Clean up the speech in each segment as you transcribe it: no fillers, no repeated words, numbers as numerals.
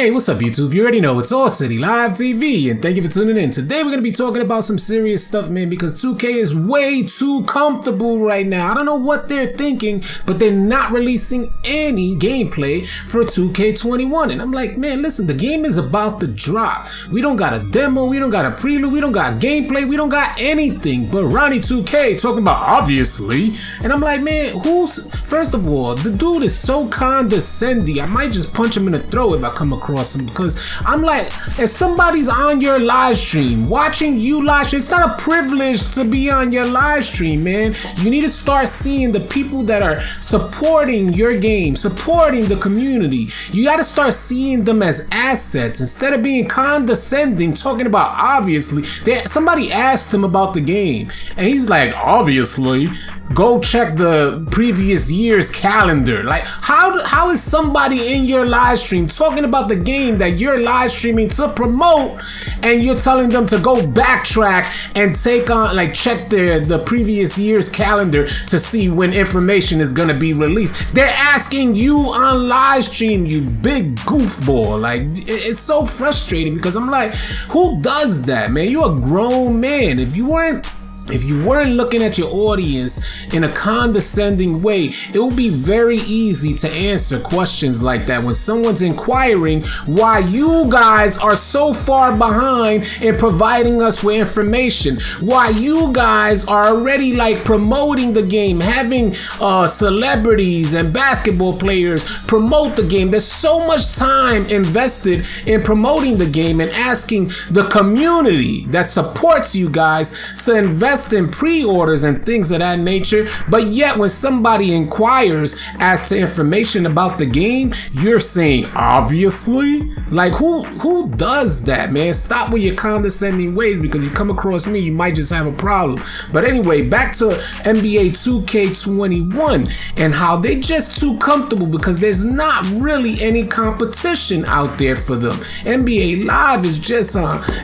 Hey, what's up YouTube? You already know it's AllCity Live TV, and thank you for tuning in. Today we're going to be talking about some serious stuff, man, because 2K is way too comfortable right now. I don't know what they're thinking, but they're not releasing any gameplay for 2K21. And I'm like, man, listen, the game is about to drop. We don't got a demo, we don't got a prelude, we don't got gameplay, we don't got anything but Ronnie 2K talking about obviously. And I'm like, man, first of all, the dude is so condescending. I might just punch him in the throat if I come across him, because I'm like, if somebody's on your live stream, watching you live stream, it's not a privilege to be on your live stream, man. You need to start seeing the people that are supporting your game, supporting the community. You got to start seeing them as assets instead of being condescending, talking about obviously. Somebody asked him about the game, and he's like, obviously. Go check the previous year's calendar. Like, how is somebody in your live stream talking about the game that you're live streaming to promote, and you're telling them to go backtrack and take on, like, check the previous year's calendar to see when information is gonna be released? They're asking you on live stream, you big goofball. Like, it's so frustrating because I'm like, who does that, man? You're a grown man. If you weren't looking at your audience in a condescending way, it will be very easy to answer questions like that when someone's inquiring why you guys are so far behind in providing us with information, why you guys are already like promoting the game, having celebrities and basketball players promote the game. There's so much time invested in promoting the game and asking the community that supports you guys to invest in pre-orders and things of that nature, but yet when somebody inquires as to information about the game, you're saying obviously? Like, who does that, man? Stop with your condescending ways, because you come across me, you might just have a problem. But anyway, back to NBA 2K21 and how they just too comfortable because there's not really any competition out there for them. NBA Live is just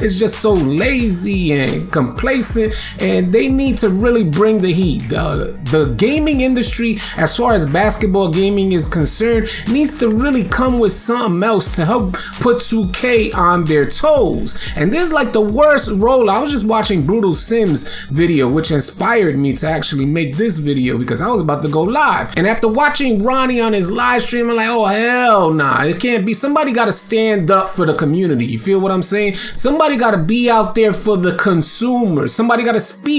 it's just so lazy and complacent, and they need to really bring the heat. The gaming industry, as far as basketball gaming is concerned, needs to really come with something else to help put 2K on their toes. And there's like the worst rollout. I was just watching Brutal Sims video, which inspired me to actually make this video because I was about to go live. And after watching Ronnie on his live stream, I'm like, oh hell nah, it can't be. Somebody got to stand up for the community. You feel what I'm saying? Somebody got to be out there for the consumers. Somebody got to speak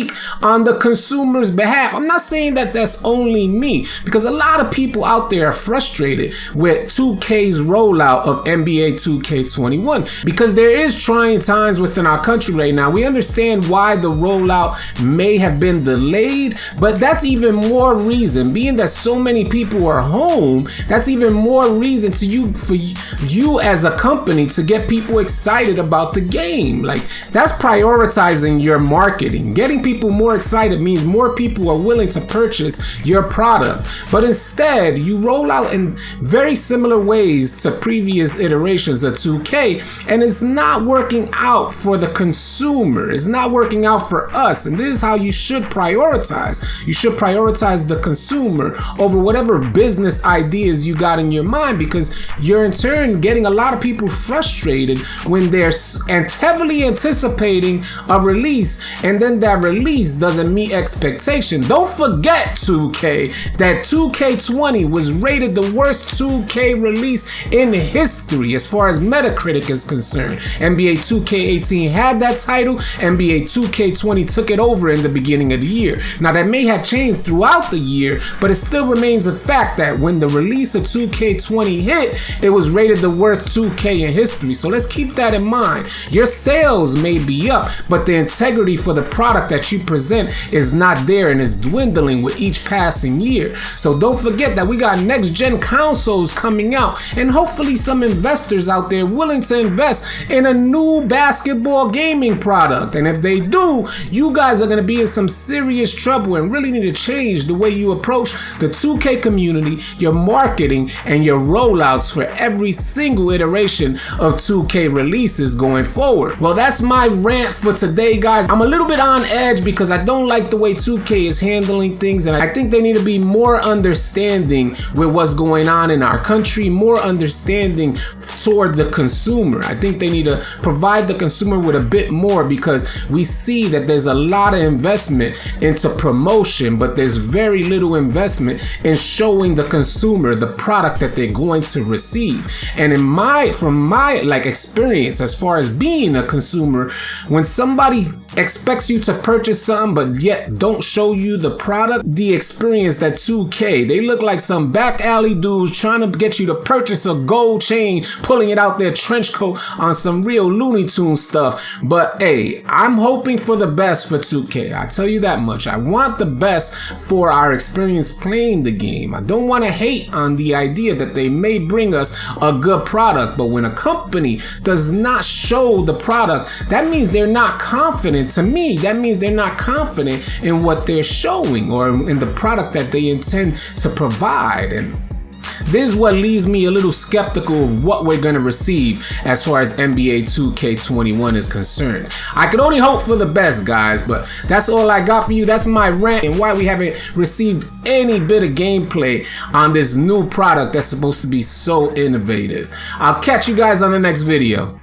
on the consumer's behalf. I'm not saying that that's only me, because a lot of people out there are frustrated with 2K's rollout of NBA 2K21 because there is trying times within our country right now. We understand why the rollout may have been delayed, but that's even more reason, being that so many people are home, that's even more reason for you as a company to get people excited about the game. Like, that's prioritizing your marketing. Getting people more excited means more people are willing to purchase your product. But instead, you roll out in very similar ways to previous iterations of 2K, and it's not working out for the consumer. It's not working out for us. And this is how you should prioritize. You should prioritize the consumer over whatever business ideas you got in your mind, because you're in turn getting a lot of people frustrated when they're heavily anticipating a release, and then that release doesn't meet expectation. Don't forget, 2K, that 2K20 was rated the worst 2K release in history as far as Metacritic is concerned. NBA 2K18 had that title. NBA 2K20 took it over in the beginning of the year. Now, that may have changed throughout the year, but it still remains a fact that when the release of 2K20 hit, it was rated the worst 2K in history. So let's keep that in mind. Your sales may be up, but the integrity for the product that you present is not there, and is dwindling with each passing year. So don't forget that we got next gen consoles coming out, and hopefully some investors out there willing to invest in a new basketball gaming product. And if they do, you guys are going to be in some serious trouble and really need to change the way you approach the 2K community, your marketing, and your rollouts for every single iteration of 2K releases going forward. Well, that's my rant for today, guys. I'm a little bit on edge edge because I don't like the way 2K is handling things, and I think they need to be more understanding with what's going on in our country, more understanding toward the consumer. I think they need to provide the consumer with a bit more, because we see that there's a lot of investment into promotion, but there's very little investment in showing the consumer the product that they're going to receive. And from my experience as far as being a consumer, when somebody expects you to purchase something but yet don't show you the product, the experience that 2K, they look like some back alley dudes trying to get you to purchase a gold chain, pulling it out their trench coat on some real Looney Tunes stuff. But hey, I'm hoping for the best for 2K. I tell you that much. I want the best for our experience playing the game. I don't want to hate on the idea that they may bring us a good product, but when a company does not show the product, that means they're not confident. To me, that means they're not confident in what they're showing or in the product that they intend to provide. And this is what leaves me a little skeptical of what we're going to receive as far as NBA 2K21 is concerned. I can only hope for the best, guys, but that's all I got for you. That's my rant and why we haven't received any bit of gameplay on this new product that's supposed to be so innovative. I'll catch you guys on the next video.